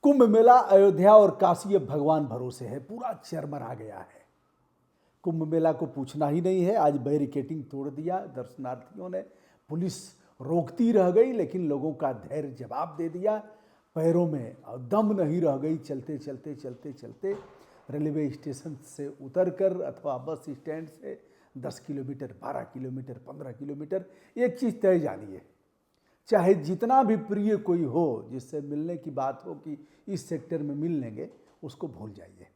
कुंभ मेला अयोध्या और काशी अब भगवान भरोसे है, पूरा चरमरा गया है। कुंभ मेला को पूछना ही नहीं है। आज बैरिकेटिंग तोड़ दिया दर्शनार्थियों ने, पुलिस रोकती रह गई लेकिन लोगों का धैर्य जवाब दे दिया। पैरों में दम नहीं रह गई। चलते चलते चलते चलते रेलवे स्टेशन से उतरकर अथवा बस स्टैंड से 10 किलोमीटर, 12 किलोमीटर, 15 किलोमीटर, एक चीज़ तय जानिए, चाहे जितना भी प्रिय कोई हो, जिससे मिलने की बात हो कि इस सेक्टर में मिल लेंगे, उसको भूल जाइए।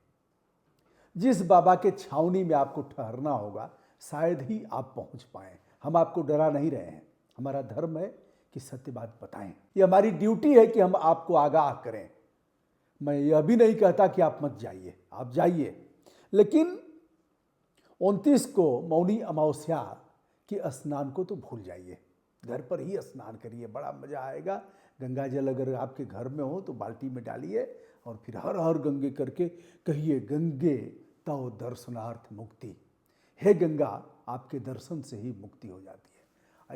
जिस बाबा के छावनी में आपको ठहरना होगा शायद ही आप पहुंच पाएं। हम आपको डरा नहीं रहे हैं। हमारा धर्म है कि सत्य बात बताएं। ये हमारी ड्यूटी है कि हम आपको आगाह करें। मैं यह भी नहीं कहता कि आप मत जाइए, आप जाइए, लेकिन 29 को मौनी अमावस्या के स्नान को तो भूल जाइए। घर पर ही स्नान करिए, बड़ा मजा आएगा। गंगा जल अगर आपके घर में हो तो बाल्टी में डालिए और फिर हर हर गंगे करके कहिए, गंगे तव दर्शनार्थ मुक्ति। हे गंगा, आपके दर्शन से ही मुक्ति हो जाती है।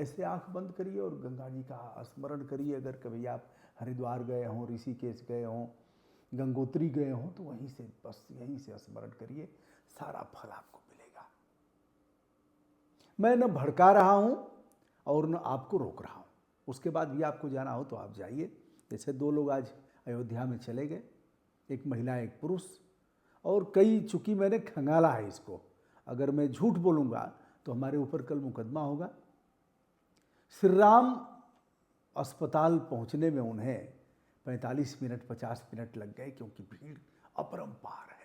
ऐसे आंख बंद करिए और गंगा जी का स्मरण करिए। अगर कभी आप हरिद्वार गए हों, ऋषिकेश गए हों, गंगोत्री गए हों, तो वहीं से बस यहीं से स्मरण करिए, सारा फल आपको मिलेगा। मैं न भड़का रहा हूं और न आपको रोक रहा हूं। उसके बाद भी आपको जाना हो तो आप जाइए। जैसे 2 लोग आज अयोध्या में चले गए, एक महिला एक पुरुष, और कई, चूंकि मैंने खंगाला है इसको, अगर मैं झूठ बोलूँगा तो हमारे ऊपर कल मुकदमा होगा। श्री राम अस्पताल पहुँचने में उन्हें 45 मिनट 50 मिनट लग गए, क्योंकि भीड़ अपरंपार है।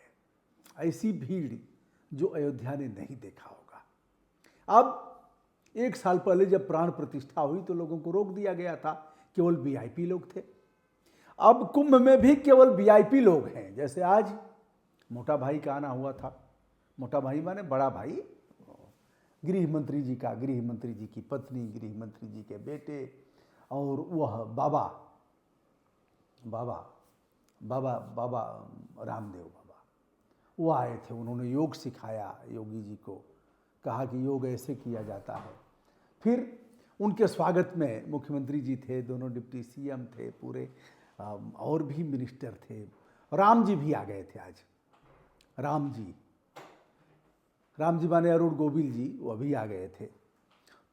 ऐसी भीड़ जो अयोध्या ने नहीं देखा होगा। अब 1 साल पहले जब प्राण प्रतिष्ठा हुई तो लोगों को रोक दिया गया था, केवल वीआईपी लोग थे। अब कुंभ में भी केवल वीआईपी लोग हैं। जैसे आज मोटा भाई का आना हुआ था। मोटा भाई माने बड़ा भाई, गृह मंत्री जी का, गृह मंत्री जी की पत्नी, गृह मंत्री जी के बेटे, और वह बाबा बाबा बाबा बाबा रामदेव बाबा, वो आए थे। उन्होंने योग सिखाया योगी जी को, कहा कि योग ऐसे किया जाता है। फिर उनके स्वागत में मुख्यमंत्री जी थे, दोनों डिप्टी सीएम थे, पूरे और भी मिनिस्टर थे। राम जी भी आ गए थे आज। राम जी माने अरुण गोविल जी, वो भी आ गए थे।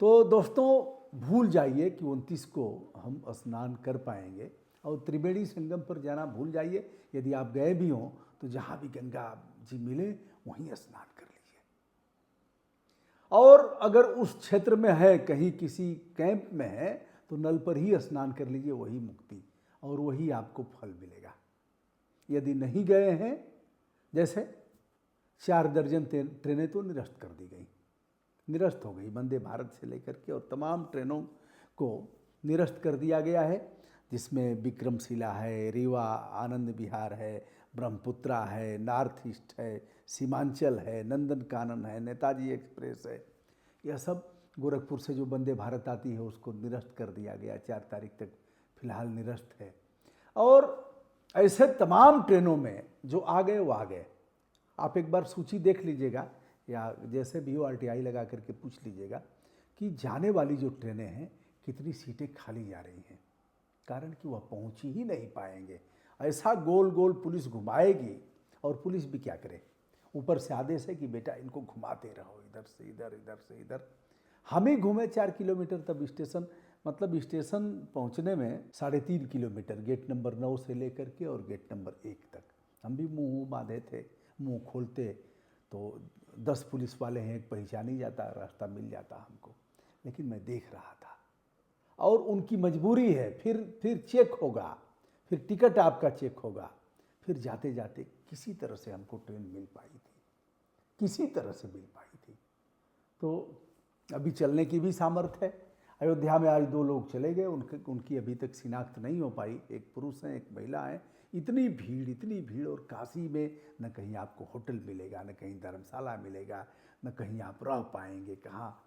तो दोस्तों, भूल जाइए कि 29 को हम स्नान कर पाएंगे, और त्रिवेणी संगम पर जाना भूल जाइए। यदि आप गए भी हों तो जहाँ भी गंगा जी मिले वहीं स्नान कर लीजिए। और अगर उस क्षेत्र में है, कहीं किसी कैंप में है, तो नल पर ही स्नान कर लीजिए, वही मुक्ति और वही आपको फल मिलेगा। यदि नहीं गए हैं, जैसे 4 दर्जन ट्रेनें तो निरस्त कर दी गई, निरस्त हो गई। वंदे भारत से लेकर के और तमाम ट्रेनों को निरस्त कर दिया गया है, जिसमें विक्रमशिला है, रीवा आनंद विहार है, ब्रह्मपुत्रा है, नॉर्थ ईस्ट है, सीमांचल है, नंदन कानन है, नेताजी एक्सप्रेस है। यह सब गोरखपुर से जो वंदे भारत आती है उसको निरस्त कर दिया गया। 4 तारीख तक फिलहाल निरस्त है। और ऐसे तमाम ट्रेनों में जो आ गए वो आ गए। आप एक बार सूची देख लीजिएगा, या जैसे भी हो आरटीआई लगा करके पूछ लीजिएगा कि जाने वाली जो ट्रेनें हैं कितनी सीटें खाली जा रही हैं। कारण कि वह पहुंच ही नहीं पाएंगे। ऐसा गोल गोल पुलिस घुमाएगी, और पुलिस भी क्या करे, ऊपर से आदेश है कि बेटा इनको घुमाते रहो, इधर से इधर, इधर से इधर। हम ही घूमे 4 किलोमीटर, तब स्टेशन, मतलब स्टेशन पहुंचने में 3.5 किलोमीटर, गेट नंबर 9 से लेकर के और गेट नंबर 1 तक। हम भी मुँह बांधे थे, मुँह खोलते तो 10 पुलिस वाले हैं, एक पहचान ही जाता, रास्ता मिल जाता हमको। लेकिन मैं देख रहा था, और उनकी मजबूरी है। फिर चेक होगा, फिर टिकट आपका चेक होगा, फिर जाते जाते किसी तरह से हमको ट्रेन मिल पाई थी, किसी तरह से मिल पाई थी। तो अभी चलने की भी सामर्थ्य है। अयोध्या में आज 2 लोग चले गए, उनकी अभी तक शिनाख्त नहीं हो पाई। एक पुरुष हैं, एक महिला है। इतनी भीड़, और काशी में न कहीं आपको होटल मिलेगा, न कहीं धर्मशाला मिलेगा, न कहीं आप रह पाएंगे। कहाँ,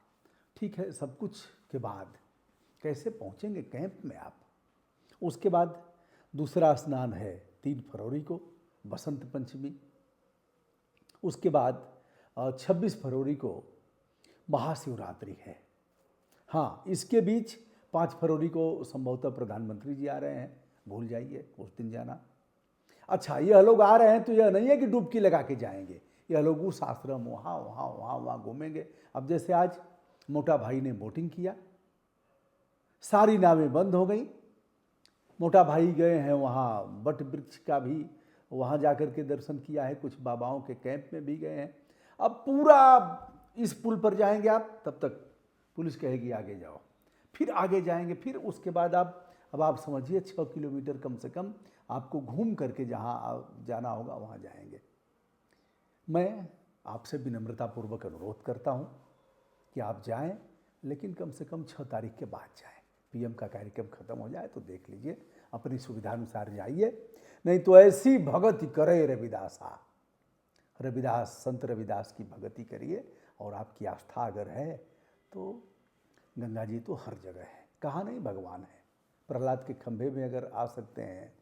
ठीक है, सब कुछ के बाद कैसे पहुँचेंगे कैंप में आप। उसके बाद दूसरा स्नान है 3 फरवरी को, बसंत पंचमी। उसके बाद 26 फरवरी को महाशिवरात्रि है। हाँ, इसके बीच 5 फरवरी को संभवतः प्रधानमंत्री जी आ रहे हैं, भूल जाइए उस दिन जाना। अच्छा, यह लोग आ रहे हैं तो यह नहीं है कि डुबकी लगा के जाएंगे, यह लोग उस आश्रम वहाँ वहाँ वहाँ वहाँ घूमेंगे। अब जैसे आज मोटा भाई ने बोटिंग किया, सारी नावें बंद हो गई, मोटा भाई गए हैं वहाँ बट वृक्ष का भी वहाँ जाकर के दर्शन किया है, कुछ बाबाओं के कैंप में भी गए हैं। अब पूरा इस पुल पर जाएंगे आप, तब तक पुलिस कहेगी आगे जाओ, फिर आगे जाएंगे, फिर उसके बाद अब आप समझिए 6 किलोमीटर कम से कम आपको घूम करके जहाँ जाना होगा वहाँ जाएंगे। मैं आपसे विनम्रतापूर्वक अनुरोध करता हूँ कि आप जाएं, लेकिन कम से कम 6 तारीख के बाद जाएं। पीएम का कार्यक्रम खत्म हो जाए तो देख लीजिए, अपनी सुविधानुसार जाइए, नहीं तो ऐसी भगति करे रविदासा, रविदास संत रविदास की भगति करिए। और आपकी आस्था अगर है तो गंगा जी तो हर जगह है, कहाँ नहीं भगवान है। प्रहलाद के खंभे में अगर आ सकते हैं,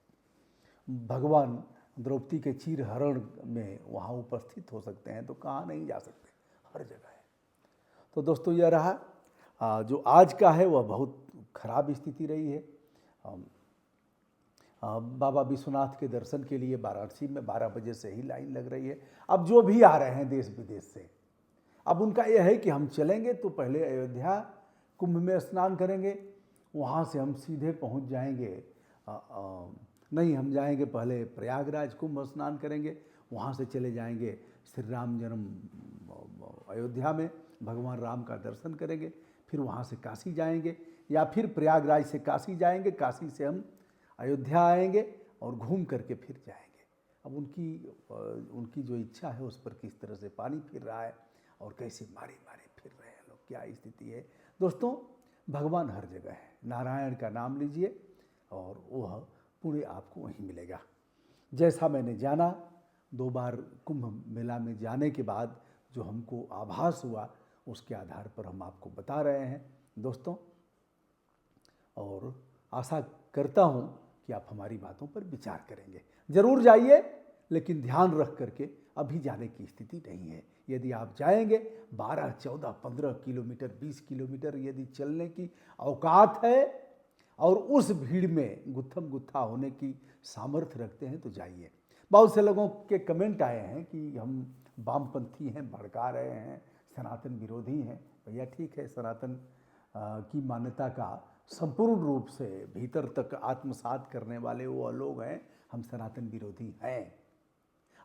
भगवान द्रौपदी के चीर हरण में वहाँ उपस्थित हो सकते हैं, तो कहाँ नहीं जा सकते, हर जगह है। तो दोस्तों, यह रहा जो आज का है वह बहुत खराब स्थिति रही है। बाबा विश्वनाथ के दर्शन के लिए वाराणसी में 12 बजे से ही लाइन लग रही है। अब जो भी आ रहे हैं देश विदेश से, अब उनका यह है कि हम चलेंगे तो पहले अयोध्या कुंभ में स्नान करेंगे, वहाँ से हम सीधे पहुँच जाएंगे, नहीं हम जाएंगे पहले प्रयागराज कुंभ स्नान करेंगे, वहाँ से चले जाएंगे श्री राम जन्म अयोध्या में, भगवान राम का दर्शन करेंगे, फिर वहाँ से काशी जाएंगे, या फिर प्रयागराज से काशी जाएंगे, काशी से हम अयोध्या आएंगे और घूम करके फिर जाएंगे। अब उनकी जो इच्छा है उस पर किस तरह से पानी फिर रहा है और कैसे मारे मारे फिर रहे हैं लोग, क्या स्थिति है। दोस्तों, भगवान हर जगह है, नारायण का नाम लीजिए और वह पुण्य आपको वहीं मिलेगा। जैसा मैंने जाना 2 बार कुंभ मेला में जाने के बाद जो हमको आभास हुआ, उसके आधार पर हम आपको बता रहे हैं दोस्तों, और आशा करता हूँ कि आप हमारी बातों पर विचार करेंगे। ज़रूर जाइए, लेकिन ध्यान रख करके अभी जाने की स्थिति नहीं है। यदि आप जाएंगे 12, 14, 15 किलोमीटर, 20 किलोमीटर यदि चलने की औकात है और उस भीड़ में गुत्थम गुत्था होने की सामर्थ्य रखते हैं तो जाइए। बहुत से लोगों के कमेंट आए हैं कि हम वामपंथी हैं, भड़का रहे हैं, सनातन विरोधी हैं। भैया ठीक है, सनातन की मान्यता का संपूर्ण रूप से भीतर तक आत्मसात करने वाले वो लोग हैं, हम सनातन विरोधी हैं।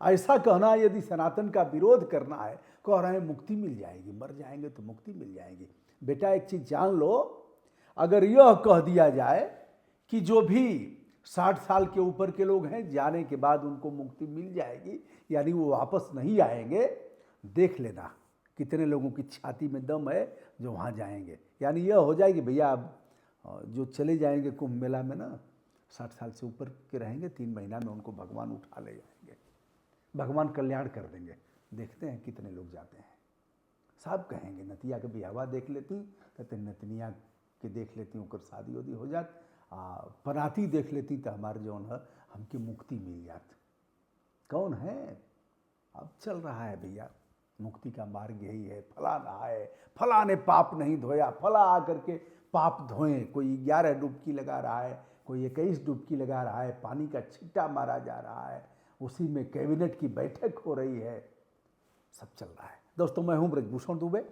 ऐसा कहना, यदि सनातन का विरोध करना है, कह रहे हैं मुक्ति मिल जाएगी, मर जाएंगे तो मुक्ति मिल जाएगी। बेटा एक चीज़ जान लो, अगर यह कह दिया जाए कि जो भी 60 साल के ऊपर के लोग हैं जाने के बाद उनको मुक्ति मिल जाएगी, यानी वो वापस नहीं आएंगे, देख लेना कितने लोगों की छाती में दम है जो वहाँ जाएंगे। यानी यह हो जाएगी भैया, अब जो चले जाएंगे कुंभ मेला में ना, 60 साल से ऊपर के रहेंगे, 3 महीना में उनको भगवान उठा ले जाएंगे, भगवान कल्याण कर देंगे। देखते हैं कितने लोग जाते हैं। सब कहेंगे नतिया के बिहावा देख लेती, कहते नतनिया के देख लेती, ओकर शादी उदी हो जात, पराती देख लेती तो हमारे जौन है हमके मुक्ति मिल जात। कौन है? अब चल रहा है भैया, मुक्ति का मार्ग यही है। फला नहाए, फला ने पाप नहीं धोया, फला आकर के पाप धोएं। कोई 11 डुबकी लगा रहा है, कोई 21 डुबकी लगा रहा है, पानी का छिट्टा मारा जा रहा है, उसी में कैबिनेट की बैठक हो रही है, सब चल रहा है। दोस्तों, मैं हूं ब्रजभूषण दुबे।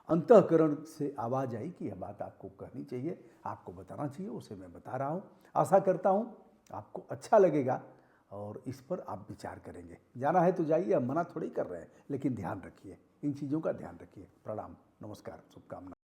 अंतःकरण से आवाज़ आई कि यह बात आपको कहनी चाहिए, आपको बताना चाहिए, उसे मैं बता रहा हूँ। आशा करता हूँ आपको अच्छा लगेगा और इस पर आप विचार करेंगे। जाना है तो जाइए, हम मना थोड़ी कर रहे हैं, लेकिन ध्यान रखिए, इन चीज़ों का ध्यान रखिए। प्रणाम, नमस्कार, शुभकामनाएं।